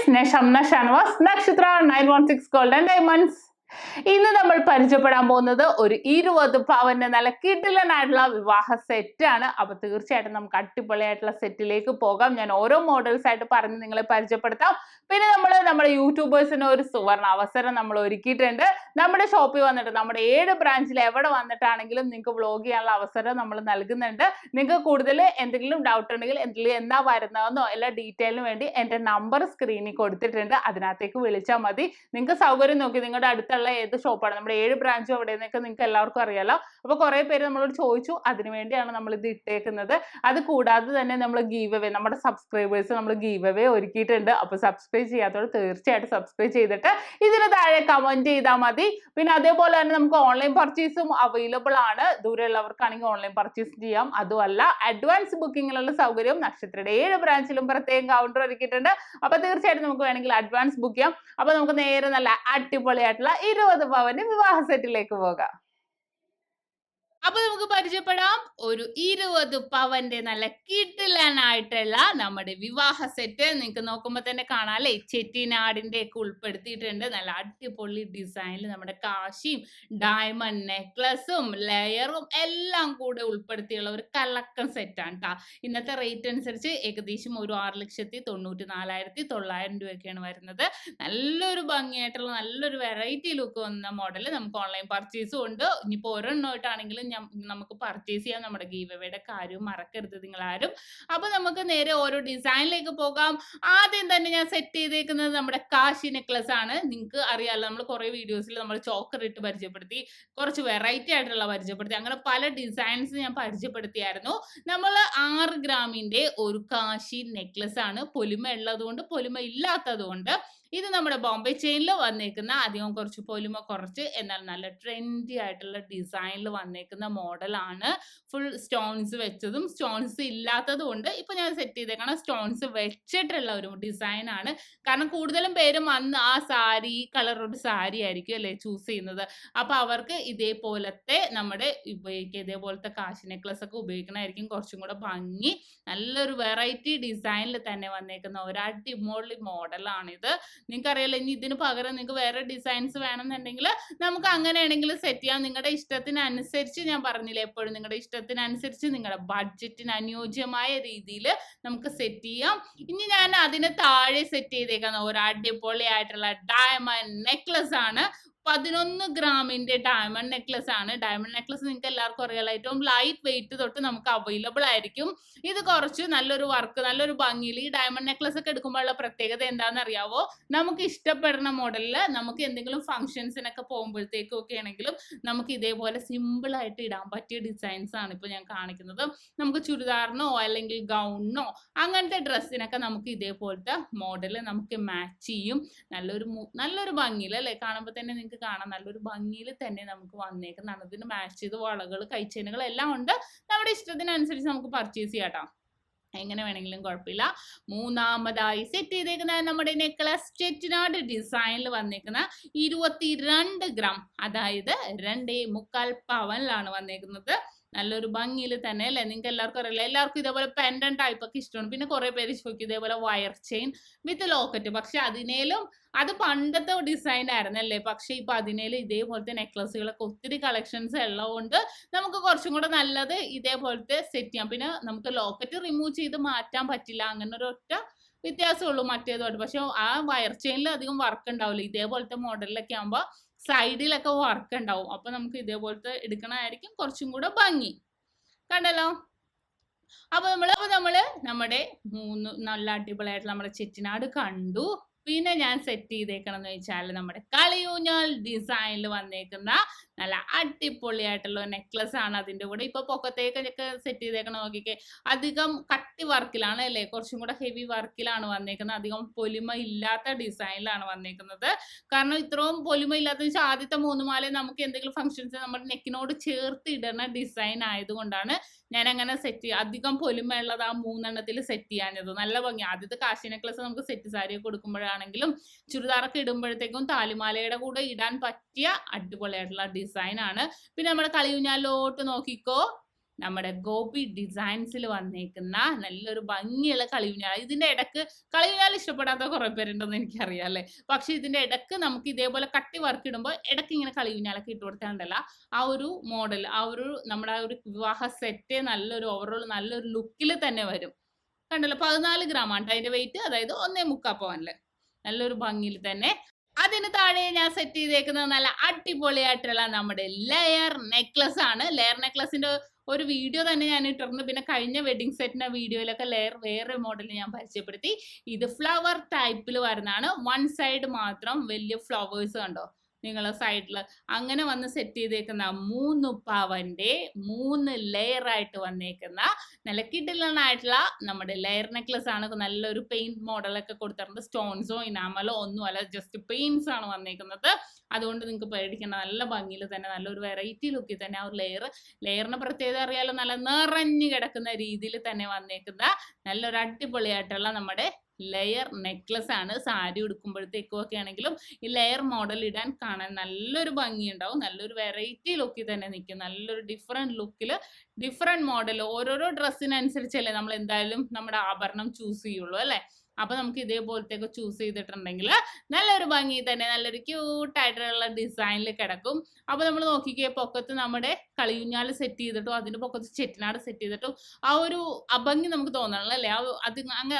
SHAMNA Nakshatra 916 Gold and Diamonds. ഇന്ന് നമ്മൾ പരിചയപ്പെടാൻ പോകുന്നത് ഒരു 20 പവന്റെ നല്ല കിടിലനായിട്ടുള്ള വിവാഹ സെറ്റ് ആണ്. അപ്പോൾ തീർച്ചയായിട്ടും നമുക്ക് അടിപൊളിയായിട്ടുള്ള സെറ്റിലേക്ക് പോകാം. ഞാൻ ഓരോ മോഡൽസ് ആയിട്ട് പറഞ്ഞ് നിങ്ങളെ പരിചയപ്പെടുത്താം. പിന്നെ നമ്മുടെ യൂട്യൂബേഴ്സിന് ഒരു സുവർണ അവസരം നമ്മൾ ഒരുക്കിയിട്ടുണ്ട്. നമ്മുടെ ഷോപ്പിൽ വന്നിട്ട് നമ്മുടെ 7 ബ്രാഞ്ചിൽ എവിടെ വന്നിട്ടാണെങ്കിലും നിങ്ങൾക്ക് വ്ലോഗ് ചെയ്യാനുള്ള അവസരം നമ്മൾ നൽകുന്നുണ്ട്. നിങ്ങൾക്ക് കൂടുതൽ എന്തെങ്കിലും ഡൗട്ട് ഉണ്ടെങ്കിൽ എന്താ വരുന്നതെന്നോ എല്ലാ ഡീറ്റെയിലിനും വേണ്ടി എൻ്റെ നമ്പർ സ്ക്രീനിൽ കൊടുത്തിട്ടുണ്ട്. അതിനകത്തേക്ക് വിളിച്ചാൽ മതി. നിങ്ങൾക്ക് സൗകര്യം നോക്കി നിങ്ങളുടെ അടുത്തുള്ള ഏത് ഷോപ്പാണ് നമ്മുടെ 7 ബ്രാഞ്ചും എവിടെയെന്നൊക്കെ നിങ്ങൾക്ക് എല്ലാവർക്കും അറിയാലോ. അപ്പോൾ കുറേ പേര് നമ്മളോട് ചോദിച്ചു, അതിനുവേണ്ടിയാണ് നമ്മൾ ഇത് ഇട്ടേക്കുന്നത്. അത് കൂടാതെ തന്നെ നമ്മൾ ഗീവ് അവേ നമ്മുടെ സബ്സ്ക്രൈബേഴ്സ് നമ്മൾ ഗീവ് അവേ ഒരുക്കിയിട്ടുണ്ട്. അപ്പോൾ സബ്സ്ക്രൈബ് ചെയ്യാത്തവർ തീർച്ചയായിട്ടും സബ്സ്ക്രൈബ് ചെയ്തിട്ട് ഇതിന് താഴെ കമന്റ് ചെയ്താൽ മതി. പിന്നെ അതേപോലെ തന്നെ നമുക്ക് ഓൺലൈൻ പർച്ചേസും അവൈലബിൾ ആണ്. ദൂരെയുള്ളവർക്കാണെങ്കിൽ ഓൺലൈൻ പർച്ചേസ് ചെയ്യാം. അതുമല്ല അഡ്വാൻസ് ബുക്കിങ്ങിനുള്ള സൗകര്യം നക്ഷത്രയുടെ 7 ബ്രാഞ്ചിലും പ്രത്യേകം കൗണ്ടർ ഒരുക്കിയിട്ടുണ്ട്. അപ്പോൾ തീർച്ചയായിട്ടും നമുക്ക് വേണമെങ്കിൽ അഡ്വാൻസ് ബുക്ക് ചെയ്യാം. അപ്പോൾ നമുക്ക് നേരെ നല്ല അടിപൊളിയായിട്ടുള്ള 20 പവന്റെ വിവാഹ സെറ്റിലേക്ക് പോകാം. അപ്പൊ നമുക്ക് പരിചയപ്പെടാം ഒരു 20 പവന്റെ നല്ല കിടിലനായിട്ടുള്ള നമ്മുടെ വിവാഹ സെറ്റ്. നിങ്ങൾക്ക് നോക്കുമ്പോൾ തന്നെ കാണാം അല്ലേ, ചെട്ടിനാടിന്റെ ഒക്കെ ഉൾപ്പെടുത്തിയിട്ടുണ്ട്. നല്ല അടിപൊളി ഡിസൈനിൽ നമ്മുടെ കാശിയും ഡയമണ്ട് നെക്ലസും ലെയറും എല്ലാം കൂടെ ഉൾപ്പെടുത്തിയുള്ള ഒരു കലക്കൻ സെറ്റാണ് കേട്ടോ. ഇന്നത്തെ റേറ്റ് അനുസരിച്ച് ഏകദേശം ഒരു 6,94,900 രൂപയൊക്കെയാണ് വരുന്നത്. നല്ലൊരു ഭംഗിയായിട്ടുള്ള നല്ലൊരു വെറൈറ്റി ലുക്ക് വന്ന മോഡൽ നമുക്ക് ഓൺലൈൻ പർച്ചേസും ഉണ്ട്. ഇനിയിപ്പോൾ ഒരെണ്ണമായിട്ടാണെങ്കിലും നമുക്ക് പർച്ചേസ് ചെയ്യാം. നമ്മുടെ ഗീവ് അവേയുടെ കാര്യവും മറക്കരുത് നിങ്ങൾ ആരും. അപ്പൊ നമുക്ക് നേരെ ഓരോ ഡിസൈനിലേക്ക് പോകാം. ആദ്യം തന്നെ ഞാൻ സെറ്റ് ചെയ്തേക്കുന്നത് നമ്മുടെ കാശി നെക്ലസ് ആണ്. നിങ്ങൾക്ക് അറിയാലോ, നമ്മൾ കുറെ വീഡിയോസിൽ നമ്മൾ ചോക്കർ ഇട്ട് പരിചയപ്പെടുത്തി, കുറച്ച് വെറൈറ്റി ആയിട്ടുള്ള പരിചയപ്പെടുത്തി, അങ്ങനെ പല ഡിസൈൻസ് ഞാൻ പരിചയപ്പെടുത്തിയായിരുന്നു. നമ്മൾ 6 ഗ്രാമിന്റെ ഒരു കാശി നെക്ലസ് ആണ്. പൊലിമ ഉള്ളതുകൊണ്ട് പൊലിമ ഇല്ലാത്തതുകൊണ്ട് ഇത് നമ്മുടെ ബോംബെ ചെയിനിൽ വന്നേക്കുന്ന അധികം കുറച്ച് പൊലിമ കുറച്ച് എന്നാൽ നല്ല ട്രെൻഡി ആയിട്ടുള്ള ഡിസൈനിൽ വന്നേക്കുന്ന മോഡലാണ്. ഫുൾ സ്റ്റോൺസ് വെച്ചതും സ്റ്റോൺസ് ഇല്ലാത്തതും ഉണ്ട്. ഇപ്പൊ ഞാൻ സെറ്റ് ചെയ്തേക്കണം സ്റ്റോൺസ് വെച്ചിട്ടുള്ള ഒരു ഡിസൈൻ ആണ്. കാരണം കൂടുതലും പേരും വന്ന് ആ സാരി കളറോട് സാരി ആയിരിക്കും അല്ലെ ചൂസ് ചെയ്യുന്നത്. അപ്പൊ അവർക്ക് ഇതേപോലത്തെ നമ്മുടെ ഉപയോഗിക്കുക ഇതേപോലത്തെ കാശി നെക്ലസ് ഒക്കെ ഉപയോഗിക്കണമായിരിക്കും കുറച്ചും കൂടെ ഭംഗി. നല്ലൊരു വെറൈറ്റി ഡിസൈനിൽ തന്നെ വന്നേക്കുന്ന ഒരു അടിപൊളി മോഡലാണിത്. നിങ്ങൾക്ക് അറിയാലോ, ഇനി ഇതിന് പകരം നിങ്ങൾക്ക് വേറെ ഡിസൈൻസ് വേണമെന്നുണ്ടെങ്കിൽ നമുക്ക് അങ്ങനെയാണെങ്കിൽ സെറ്റ് ചെയ്യാം. നിങ്ങളുടെ ഇഷ്ടത്തിനനുസരിച്ച് ഞാൻ പറഞ്ഞില്ലേ എപ്പോഴും നിങ്ങളുടെ ഇഷ്ടത്തിനനുസരിച്ച് നിങ്ങളുടെ ബഡ്ജറ്റിന് അനുയോജ്യമായ രീതിയിൽ നമുക്ക് സെറ്റ് ചെയ്യാം. ഇനി ഞാൻ അതിന് താഴെ സെറ്റ് ചെയ്തേക്കുന്ന ഒരു അടിപൊളിയായിട്ടുള്ള ഡയമണ്ട് നെക്ലസ് ആണ്. 11 ഗ്രാമിന്റെ ഡയമണ്ട് നെക്ലസ് ആണ്. ഡയമണ്ട് നെക്ലസ് നിങ്ങൾക്ക് എല്ലാവർക്കും അറിയാലോ, ഏറ്റവും ലൈറ്റ് വെയിറ്റ് തൊട്ട് നമുക്ക് അവൈലബിൾ ആയിരിക്കും. ഇത് കുറച്ച് നല്ലൊരു വർക്ക് നല്ലൊരു ഭംഗിയിൽ ഈ ഡയമണ്ട് നെക്ലസ് ഒക്കെ എടുക്കുമ്പോഴുള്ള പ്രത്യേകത എന്താണെന്ന് അറിയാവോ, നമുക്ക് ഇഷ്ടപ്പെടുന്ന മോഡലിൽ നമുക്ക് എന്തെങ്കിലും ഫംഗ്ഷൻസിനൊക്കെ പോകുമ്പോഴത്തേക്കും ഒക്കെ ആണെങ്കിലും നമുക്ക് ഇതേപോലെ സിമ്പിൾ ആയിട്ട് ഇടാൻ പറ്റിയ ഡിസൈൻസ് ആണ് ഇപ്പൊ ഞാൻ കാണിക്കുന്നത്. നമുക്ക് ചുരിദാറിനോ അല്ലെങ്കിൽ ഗൗണിനോ അങ്ങനത്തെ ഡ്രസ്സിനൊക്കെ നമുക്ക് ഇതേപോലത്തെ മോഡൽ നമുക്ക് മാച്ച് ചെയ്യും. നല്ലൊരു ഭംഗിയിൽ അല്ലെ, കാണുമ്പോൾ തന്നെ നിങ്ങൾക്ക് കാണാൻ നല്ലൊരു ഭംഗിയിൽ തന്നെ നമുക്ക് വന്നേക്കുന്നതാണ്. ഇതിന് മാച്ച് ചെയ്ത് വളകൾ കൈച്ചേനുകൾ എല്ലാം ഉണ്ട്. നമ്മുടെ ഇഷ്ടത്തിനനുസരിച്ച് നമുക്ക് പർച്ചേസ് ചെയ്യാട്ടോ, എങ്ങനെ വേണമെങ്കിലും കുഴപ്പമില്ല. മൂന്നാമതായി സെറ്റ് ചെയ്തേക്കുന്ന നമ്മുടെ നെക്ലസ് ചെട്ടിനാട് ഡിസൈനിൽ വന്നേക്കുന്ന 22 ഗ്രാം അതായത് 2.25 പവനിലാണ് വന്നേക്കുന്നത്. നല്ലൊരു ഭംഗിയിൽ തന്നെ അല്ലേ. നിങ്ങൾക്ക് എല്ലാവർക്കും അറിയില്ല, എല്ലാവർക്കും ഇതേപോലെ പെൻഡൻ ടൈപ്പ് ഒക്കെ ഇഷ്ടമാണ്. പിന്നെ കുറെ പേര് ചോദിക്കും ഇതേപോലെ വയർ ചെയിൻ വിത്ത് ലോക്കറ്റ്. പക്ഷെ അതിനേലും അത് പണ്ടത്തെ ഡിസൈൻ ആയിരുന്നു അല്ലേ. പക്ഷെ ഇപ്പൊ അതിനേലും ഇതേപോലത്തെ നെക്ലസുകളൊക്കെ ഒത്തിരി കളക്ഷൻസ് ഉള്ളതുകൊണ്ട് നമുക്ക് കുറച്ചും കൂടെ നല്ലത് ഇതേപോലത്തെ സെറ്റ് ചെയ്യാം. പിന്നെ നമുക്ക് ലോക്കറ്റ് റിമൂവ് ചെയ്ത് മാറ്റാൻ പറ്റില്ല, അങ്ങനെ ഒരു ഒറ്റ വ്യത്യാസമുള്ളൂ മറ്റേതുമായിട്ട്. പക്ഷെ ആ വയർ ചെയിനിൽ അധികം വർക്ക് ഉണ്ടാവില്ല. ഇതേപോലത്തെ മോഡലിലൊക്കെ ആകുമ്പോൾ സൈഡിലൊക്കെ വർക്ക് ഉണ്ടാവും. അപ്പൊ നമുക്ക് ഇതേപോലത്തെ എടുക്കണമായിരിക്കും കുറച്ചും കൂടെ ഭംഗി. കണ്ടല്ലോ. അപ്പൊ നമ്മള് നമ്മുടെ 3 നല്ല അടിപൊളിയായിട്ടുള്ള നമ്മുടെ ചെട്ടിനാട് കണ്ടു. പിന്നെ ഞാൻ സെറ്റ് ചെയ്തേക്കണം എന്ന് വെച്ചാൽ നമ്മുടെ കളിയൂഞ്ഞാൽ ഡിസൈനിൽ വന്നേക്കുന്ന നല്ല അടിപൊളിയായിട്ടുള്ള നെക്ലസ് ആണ്. അതിന്റെ കൂടെ ഇപ്പൊ പൊക്കത്തേക്കൊക്കെ സെറ്റ് ചെയ്തേക്കണം നോക്കിക്കേ, അധികം കട്ടി വർക്കിലാണ് അല്ലേ, കുറച്ചും കൂടെ ഹെവി വർക്കിലാണ് വന്നേക്കുന്നത്. അധികം പൊലിമ ഇല്ലാത്ത ഡിസൈനിലാണ് വന്നേക്കുന്നത്. കാരണം ഇത്രയും പൊലിമ ഇല്ലാത്ത വെച്ചാൽ ആദ്യത്തെ 3 മാല നമുക്ക് എന്തെങ്കിലും ഫംഗ്ഷൻസ് നമ്മുടെ നെക്കിനോട് ചേർത്ത് ഇടുന്ന ഡിസൈൻ ആയതുകൊണ്ടാണ് ഞാൻ അങ്ങനെ സെറ്റ് അധികം പൊലിമ ഉള്ളത് ആ 3 എണ്ണത്തിൽ സെറ്റ് ചെയ്യാഞ്ഞത്. നല്ല ഭംഗി. ആദ്യത്തെ കാശി നെക്ലസ് നമുക്ക് സെറ്റ് സാരിയൊക്കെ കൊടുക്കുമ്പോഴാണെങ്കിലും ചുരിദാറൊക്കെ ഇടുമ്പോഴത്തേക്കും താലിമാലയുടെ കൂടെ ഇടാൻ പറ്റിയ അടിപൊളിയായിട്ടുള്ള ഡിസൈൻ ആണ്. പിന്നെ നമ്മുടെ കളിയൂഞ്ഞാലോട്ട് നോക്കിക്കോ, നമ്മുടെ ഗോപി ഡിസൈൻസിൽ വന്നേക്കുന്ന നല്ലൊരു ഭംഗിയുള്ള കളിയൂഞ്ഞാൽ. ഇതിന്റെ ഇടക്ക് കളിയൂഞ്ഞാൽ ഇഷ്ടപ്പെടാത്ത കുറെ പേരുണ്ടെന്ന് എനിക്കറിയാം അല്ലേ. പക്ഷെ ഇതിന്റെ ഇടക്ക് നമുക്ക് ഇതേപോലെ കട്ടി വർക്ക് ഇടുമ്പോൾ ഇടയ്ക്ക് ഇങ്ങനെ കളിയൂഞ്ഞാലൊക്കെ ഇട്ട് കൊടുത്താണ്ടല്ല ആ ഒരു മോഡൽ, ആ ഒരു നമ്മുടെ ആ ഒരു വിവാഹ സെറ്റ് നല്ലൊരു ഓവറോൾ നല്ലൊരു ലുക്കിൽ തന്നെ വരും. കണ്ടല്ലോ 14 ഗ്രാമാണ് അതിന്റെ വെയിറ്റ്, അതായത് 1.25 പവനില് നല്ലൊരു ഭംഗിയിൽ തന്നെ. അതിന് താഴെ ഞാൻ സെറ്റ് ചെയ്തേക്കുന്നത് നല്ല അടിപൊളിയായിട്ടുള്ള നമ്മുടെ ലെയർ നെക്ലസ് ആണ്. ലെയർ നെക്ലസിന്റെ ഒരു വീഡിയോ തന്നെ ഞാൻ ഇട്ടിരുന്നു. പിന്നെ കഴിഞ്ഞ വെഡിങ് സെറ്റിന്റെ വീഡിയോയിലൊക്കെ ലെയർ വേറെ മോഡൽ ഞാൻ പരിചയപ്പെടുത്തി. ഇത് ഫ്ലവർ ടൈപ്പിൽ വരുന്നതാണ്. വൺ സൈഡ് മാത്രം വലിയ ഫ്ലവേഴ്സ് കണ്ടോ നിങ്ങളെ സൈഡിൽ അങ്ങനെ വന്ന് സെറ്റ് ചെയ്തേക്കുന്ന 3 പവന്റെ 3 ലെയർ ആയിട്ട് വന്നേക്കുന്ന നല്ല കിടിലനായിട്ടുള്ള നമ്മുടെ ലെയർ നെക്ലസ് ആണ്. നല്ലൊരു പെയിന്റ് മോഡലൊക്കെ കൊടുത്തിട്ടുണ്ട്. സ്റ്റോൺസോ ഇനാമലോ ഒന്നുമല്ല, ജസ്റ്റ് പെയിന്റ്സ് ആണ് വന്നേക്കുന്നത്. അതുകൊണ്ട് നിങ്ങൾക്ക് പേടിക്കേണ്ട, നല്ല ഭംഗിയിൽ തന്നെ നല്ലൊരു വെറൈറ്റി ലുക്കിൽ തന്നെ ആ ഒരു ലെയറിന് പ്രത്യേകത അറിയാലോ, നല്ല നിറഞ്ഞു കിടക്കുന്ന രീതിയിൽ തന്നെ വന്നേക്കുന്ന നല്ലൊരു അടിപൊളിയായിട്ടുള്ള നമ്മുടെ ലെയർ നെക്ലസ് ആണ്. സാരി ഉടുക്കുമ്പോഴത്തേക്കും ഒക്കെ ആണെങ്കിലും ഈ ലെയർ മോഡൽ ഇടാൻ കാണാൻ നല്ലൊരു ഭംഗിയുണ്ടാവും. നല്ലൊരു വെറൈറ്റി ലുക്കിൽ തന്നെ നിൽക്കും. നല്ലൊരു ഡിഫറെന്റ് ലുക്കിൽ ഡിഫറെന്റ് മോഡൽ ഓരോരോ ഡ്രസ്സിനനുസരിച്ചല്ലേ നമ്മൾ എന്തായാലും നമ്മുടെ ആഭരണം ചൂസ് ചെയ്യുള്ളൂ അല്ലേ. അപ്പൊ നമുക്ക് ഇതേപോലത്തെയൊക്കെ ചൂസ് ചെയ്തിട്ടുണ്ടെങ്കിൽ നല്ലൊരു ഭംഗി തന്നെ നല്ലൊരു ക്യൂട്ടായിട്ടുള്ള ഡിസൈനിൽ കിടക്കും. അപ്പൊ നമ്മൾ നോക്കിക്കേ, പൊക്കത്ത് നമ്മുടെ കളിയൂഞ്ഞാൽ സെറ്റ് ചെയ്തിട്ടും അതിന്റെ പൊക്കത്ത് ചെറ്റിനാട് സെറ്റ് ചെയ്തിട്ടും ആ ഒരു അഭംഗി നമുക്ക് തോന്നണം അല്ലേ.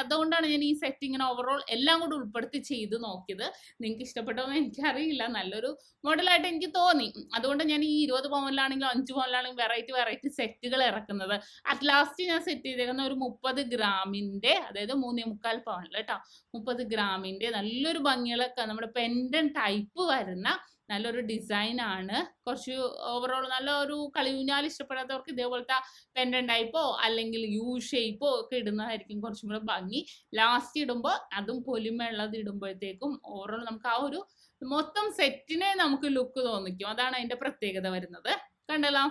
അതുകൊണ്ടാണ് ഞാൻ ഈ സെറ്റ് ഇങ്ങനെ ഓവറോൾ എല്ലാം കൂടി ഉൾപ്പെടുത്തി ചെയ്ത് നോക്കിയത്. നിങ്ങൾക്ക് ഇഷ്ടപ്പെട്ടോന്ന് എനിക്കറിയില്ല, നല്ലൊരു മോഡലായിട്ട് എനിക്ക് തോന്നി. അതുകൊണ്ട് ഞാൻ ഈ 20 പവനിലാണെങ്കിലും 5 പവനിലാണെങ്കിലും വെറൈറ്റി സെറ്റുകൾ ഇറക്കുന്നത്. അറ്റ് ലാസ്റ്റ് ഞാൻ സെറ്റ് ചെയ്തേക്കുന്ന ഒരു 30 ഗ്രാമിന്റെ, അതായത് 3.25 പവൻ കേട്ടോ, 30 ഗ്രാമിന്റെ നല്ലൊരു ഭംഗികളൊക്കെ നമ്മുടെ പെൻഡൻ ടൈപ്പ് വരുന്ന നല്ലൊരു ഡിസൈൻ ആണ്. കുറച്ച് ഓവറോൾ നല്ല ഒരു കളിയൂഞ്ഞാൽ ഇഷ്ടപ്പെടാത്തവർക്ക് ഇതേപോലത്തെ പെൻഡൻ ടൈപ്പോ അല്ലെങ്കിൽ യു ഷേപ്പോ ഒക്കെ ഇടുന്നതായിരിക്കും കുറച്ചും കൂടെ ഭംഗി. ലാസ്റ്റ് ഇടുമ്പോൾ അതും പൊലിമയുള്ളത് ഇടുമ്പോഴത്തേക്കും ഓവറോൾ നമുക്ക് ആ ഒരു മൊത്തം സെറ്റിനെ നമുക്ക് ലുക്ക് തോന്നിക്കും. അതാണ് അതിന്റെ പ്രത്യേകത വരുന്നത്. കണ്ടല്ലോ,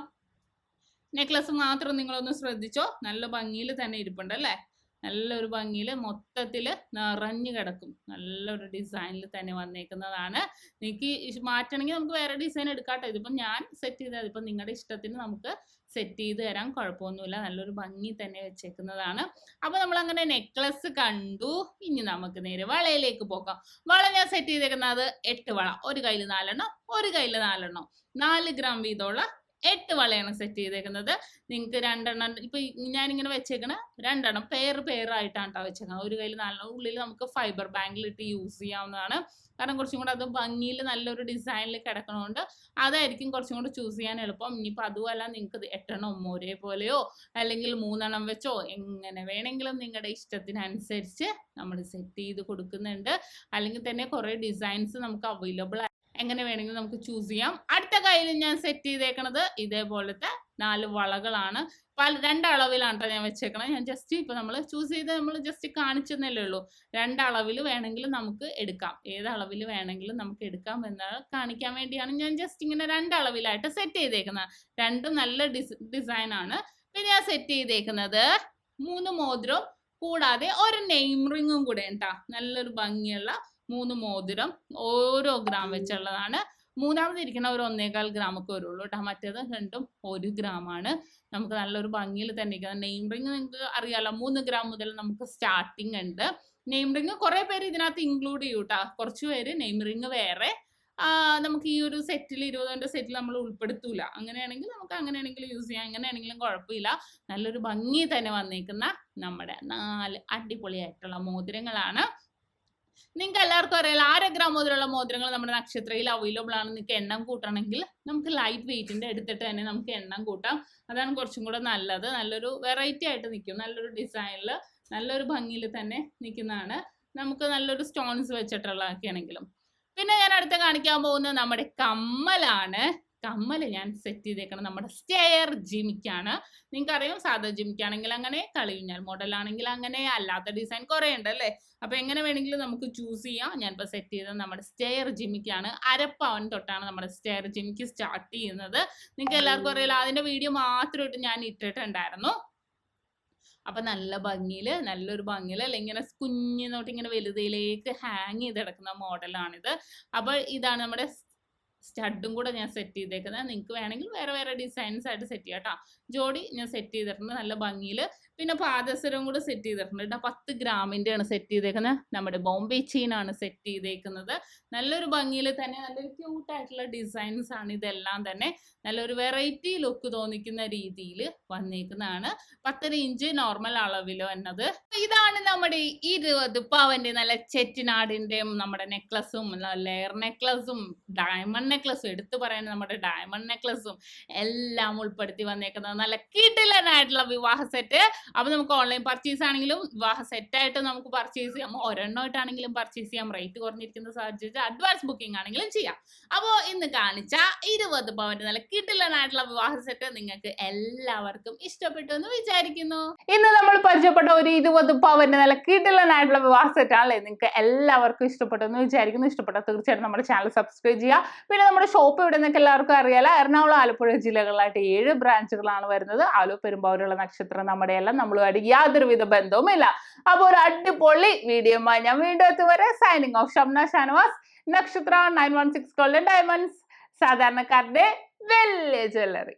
നെക്ലസ് മാത്രം നിങ്ങളൊന്ന് ശ്രദ്ധിച്ചോ, നല്ല ഭംഗിയിൽ തന്നെ ഇരിപ്പുണ്ട് അല്ലേ. നല്ലൊരു ഭംഗിയിൽ മൊത്തത്തിൽ നിറഞ്ഞു കിടക്കും. നല്ലൊരു ഡിസൈനിൽ തന്നെ വന്നേക്കുന്നതാണ്. നിങ്ങൾക്ക് മാറ്റണമെങ്കിൽ നമുക്ക് വേറെ ഡിസൈൻ എടുക്കാട്ടോ. ഇതിപ്പം ഞാൻ സെറ്റ് ചെയ്തത്, ഇതിപ്പം നിങ്ങളുടെ ഇഷ്ടത്തിന് നമുക്ക് സെറ്റ് ചെയ്ത് തരാൻ കുഴപ്പമൊന്നുമില്ല. നല്ലൊരു ഭംഗി തന്നെ വെച്ചേക്കുന്നതാണ്. അപ്പൊ നമ്മൾ അങ്ങനെ നെക്ലസ് കണ്ടു. ഇനി നമുക്ക് നേരെ വളയിലേക്ക് പോകാം. വള ഞാൻ സെറ്റ് ചെയ്തേക്കുന്നത് 8 വള, ഒരു കയ്യിൽ 4 എണ്ണം, ഒരു കയ്യിൽ 4 എണ്ണം, 4 ഗ്രാം വീതമുള്ള 8 വളയാണ് സെറ്റ് ചെയ്തേക്കുന്നത്. നിങ്ങൾക്ക് 2 എണ്ണം, ഇപ്പൊ ഞാനിങ്ങനെ വെച്ചേക്കണ 2 എണ്ണം പെയറായിട്ടാണ് കേട്ടോ വെച്ചേക്കുന്നത്. ഒരു കയ്യിൽ 4 ഉള്ളിൽ നമുക്ക് ഫൈബർ ബാങ്കിൽ ഇട്ട് യൂസ് ചെയ്യാവുന്നതാണ്. കാരണം കുറച്ചും കൂടെ അത് ഭംഗിയിൽ നല്ലൊരു ഡിസൈനിൽ കിടക്കണോണ്ട് അതായിരിക്കും കുറച്ചും കൂടെ ചൂസ് ചെയ്യാൻ എളുപ്പം. ഇനിയിപ്പോൾ അതുമല്ല നിങ്ങൾക്ക് 8 എണ്ണം ഒരേപോലെയോ അല്ലെങ്കിൽ 3 എണ്ണം വെച്ചോ എങ്ങനെ വേണമെങ്കിലും നിങ്ങളുടെ ഇഷ്ടത്തിനനുസരിച്ച് നമ്മൾ സെറ്റ് ചെയ്ത് കൊടുക്കുന്നുണ്ട്. അല്ലെങ്കിൽ തന്നെ കുറേ ഡിസൈൻസ് നമുക്ക് അവൈലബിൾ, എങ്ങനെ വേണമെങ്കിലും നമുക്ക് ചൂസ് ചെയ്യാം. അടുത്ത കയ്യിൽ ഞാൻ സെറ്റ് ചെയ്തേക്കണത് ഇതേപോലത്തെ 4 വളകളാണ്. 2 അളവിലാണ് കേട്ടോ ഞാൻ വെച്ചേക്കണത്. ഞാൻ ജസ്റ്റ് ഇപ്പൊ നമ്മൾ ചൂസ് ചെയ്ത് നമ്മൾ ജസ്റ്റ് കാണിച്ചെന്നല്ലേ ഉള്ളൂ. 2 അളവിൽ വേണമെങ്കിലും നമുക്ക് എടുക്കാം, ഏത് അളവിൽ വേണമെങ്കിലും നമുക്ക് എടുക്കാം എന്ന് കാണിക്കാൻ വേണ്ടിയാണ് ഞാൻ ജസ്റ്റ് ഇങ്ങനെ 2 അളവിലായിട്ട് സെറ്റ് ചെയ്തേക്കുന്നത്. രണ്ടും നല്ല ഡിസൈൻ ആണ്. പിന്നെ ഞാൻ സെറ്റ് ചെയ്തേക്കുന്നത് 3 മോതിരം കൂടാതെ ഒരു നെയിം റിങ്ങും കൂടെ കേട്ടോ. നല്ലൊരു ഭംഗിയുള്ള 3 മോതിരം ഓരോ ഗ്രാം വെച്ചുള്ളതാണ്. മൂന്നാമത് ഇരിക്കുന്ന ഒരു 1.25 ഗ്രാമൊക്കെ വരുള്ളൂ കേട്ടോ. മറ്റേത് രണ്ടും 1 ഗ്രാമാണ്. നമുക്ക് നല്ലൊരു ഭംഗിയിൽ തന്നെ ഇരിക്കുന്നത്. നെയിം റിങ് നിങ്ങൾക്ക് അറിയാലോ, 3 ഗ്രാം മുതൽ നമുക്ക് സ്റ്റാർട്ടിങ് ഉണ്ട്. നെയിം റിങ് കുറെ പേര് ഇതിനകത്ത് ഇൻക്ലൂഡ് ചെയ്യും കേട്ടോ. കുറച്ച് പേര് നെയിം റിങ് വേറെ നമുക്ക് ഈ ഒരു സെറ്റിൽ 20ന്റെ സെറ്റിൽ നമ്മൾ ഉൾപ്പെടുത്തൂല. അങ്ങനെയാണെങ്കിൽ നമുക്ക് അങ്ങനെയാണെങ്കിൽ യൂസ് ചെയ്യാം, അങ്ങനെയാണെങ്കിലും കുഴപ്പമില്ല. നല്ലൊരു ഭംഗി തന്നെ വന്നേക്കുന്ന നമ്മുടെ 4 അടിപൊളിയായിട്ടുള്ള മോതിരങ്ങളാണ്. നിങ്ങൾക്ക് എല്ലാവർക്കും അറിയാലോ 1/2 ഗ്രാം മുതലുള്ള മോതിരങ്ങൾ നമ്മുടെ നക്ഷത്രയിൽ അവൈലബിൾ ആണ്. നിങ്ങൾക്ക് എണ്ണം കൂട്ടണമെങ്കിൽ നമുക്ക് ലൈറ്റ് വെയിറ്റിന്റെ എടുത്തിട്ട് തന്നെ നമുക്ക് എണ്ണം കൂട്ടാം. അതാണ് കുറച്ചും കൂടെ നല്ലത്. നല്ലൊരു വെറൈറ്റി ആയിട്ട് നിൽക്കും, നല്ലൊരു ഡിസൈനിൽ നല്ലൊരു ഭംഗിയിൽ തന്നെ നിൽക്കുന്നതാണ്. നമുക്ക് നല്ലൊരു സ്റ്റോൺസ് വെച്ചിട്ടുള്ളതൊക്കെ ആണെങ്കിലും. പിന്നെ ഞാൻ അടുത്ത കാണിക്കാൻ പോകുന്നത് നമ്മുടെ കമ്മലാണ്. കമ്മല് ഞാൻ സെറ്റ് ചെയ്തേക്കണം നമ്മുടെ സ്റ്റെയർ ജിമിക്കാണ്. നിങ്ങൾക്കറിയാം, സാധാ ജിമിക്കാണെങ്കിൽ അങ്ങനെ, കളിയൂഞ്ഞാൽ മോഡലാണെങ്കിൽ അങ്ങനെ, അല്ലാത്ത ഡിസൈൻ കുറേ ഉണ്ട് അല്ലേ. അപ്പൊ എങ്ങനെ വേണമെങ്കിലും നമുക്ക് ചൂസ് ചെയ്യാം. ഞാനിപ്പോൾ സെറ്റ് ചെയ്തത് നമ്മുടെ സ്റ്റെയർ ജിമിക്കാണ്. 1/2 പവൻ തൊട്ടാണ് നമ്മുടെ സ്റ്റെയർ ജിമിക്ക് സ്റ്റാർട്ട് ചെയ്യുന്നത്. നിങ്ങൾക്ക് എല്ലാവർക്കും അറിയാലോ, അതിന്റെ വീഡിയോ മാത്രമായിട്ട് ഞാൻ ഇട്ടിട്ടുണ്ടായിരുന്നു. അപ്പൊ നല്ല ഭംഗിയില്, നല്ലൊരു ഭംഗിയില് അല്ലെ, ഇങ്ങനെ കുഞ്ഞിനോട്ട് ഇങ്ങനെ വലുതയിലേക്ക് ഹാങ് ചെയ്ത് കിടക്കുന്ന മോഡലാണിത്. അപ്പൊ ഇതാണ് നമ്മുടെ സ്റ്റഡും കൂടെ ഞാൻ സെറ്റ് ചെയ്തേക്കുന്നത്. നിങ്ങൾക്ക് വേണമെങ്കിൽ വേറെ വേറെ ഡിസൈൻസ് ആയിട്ട് സെറ്റ് ചെയ്യാം കേട്ടോ. ജോഡി ഞാൻ സെറ്റ് ചെയ്തിട്ടുണ്ട് നല്ല ഭംഗിയിൽ. പിന്നെ പാദസരവും കൂടെ സെറ്റ് ചെയ്തിട്ടുണ്ട് കേട്ടോ. 10 ഗ്രാമിൻ്റെയാണ് സെറ്റ് ചെയ്തേക്കുന്നത്. നമ്മുടെ ബോംബെ ചെയിനാണ് സെറ്റ് ചെയ്തേക്കുന്നത്. നല്ലൊരു ഭംഗിയിൽ തന്നെ നല്ലൊരു ക്യൂട്ടായിട്ടുള്ള ഡിസൈൻസ് ആണ് ഇതെല്ലാം തന്നെ. നല്ലൊരു വെറൈറ്റി ലുക്ക് തോന്നിക്കുന്ന രീതിയിൽ വന്നേക്കുന്നതാണ്. 10 ഇഞ്ച് നോർമൽ അളവിൽ വന്നത്. ഇതാണ് നമ്മുടെ 20 പവന്റെ നല്ല ചെറ്റിനാടിന്റെയും നമ്മുടെ നെക്ലസും ലെയർ നെക്ലസും ഡയമണ്ട് നെക്ലസും എടുത്തു പറയാൻ നമ്മുടെ ഡയമണ്ട് നെക്ലസും എല്ലാം ഉൾപ്പെടുത്തി വന്നേക്കുന്നത് നല്ല കിടിലനായിട്ടുള്ള വിവാഹ സെറ്റ്. അപ്പൊ നമുക്ക് ഓൺലൈൻ പർച്ചേസ് ആണെങ്കിലും വിവാഹ സെറ്റായിട്ട് നമുക്ക് പർച്ചേസ് ചെയ്യാം. ഒരെണ്ണമായിട്ടാണെങ്കിലും പർച്ചേസ് ചെയ്യാം. റേറ്റ് കുറഞ്ഞിരിക്കുന്ന സാഹചര്യത്തിൽ അഡ്വാൻസ് ബുക്കിംഗ് ആണെങ്കിലും ചെയ്യാം. അപ്പോൾ ഇന്ന് കാണിച്ച 20 പവന്റെ നല്ല കിടിലനായിട്ടുള്ള വിവാഹ സെറ്റ് നിങ്ങൾക്ക് എല്ലാവർക്കും ഇഷ്ടപ്പെട്ടു എന്ന് വിചാരിക്കുന്നു. ഇന്ന് നമ്മൾ പരിചയപ്പെട്ട ഒരു 20 പവന്റെ നല്ല കിടിലനായിട്ടുള്ള വിവാഹ സെറ്റ് ആണല്ലേ. നിങ്ങൾക്ക് എല്ലാവർക്കും ഇഷ്ടപ്പെട്ടു എന്ന് വിചാരിക്കുന്നു. ഇഷ്ടപ്പെട്ട തീർച്ചയായിട്ടും നമ്മുടെ ചാനൽ സബ്സ്ക്രൈബ് ചെയ്യുക. പിന്നെ നമ്മുടെ ഷോപ്പ് ഇവിടെ നിന്നൊക്കെ എല്ലാവർക്കും അറിയാലോ. എറണാകുളം, ആലപ്പുഴ ജില്ലകളിലായിട്ട് 7 ബ്രാഞ്ചുകളാണ് വരുന്നത്. ആലോ, പെരുമ്പാവൂരുള്ള നക്ഷത്രം നമ്മുടെ എല്ലാം നമ്മളുമായിട്ട് യാതൊരുവിധ ബന്ധവുമില്ല. അപ്പോൾ ഒരു അടിപൊളി വീഡിയോയുമായി ഞാൻ വീണ്ടും എത്തുവരെ സൈനിങ് ഓഫ്. ഷംന ഷാനവാസ്, നക്ഷത്ര 916 ഗോൾഡൻ ഡയമണ്ട്സ്, സാധാരണക്കാരുടെ വലിയ ജ്വല്ലറി.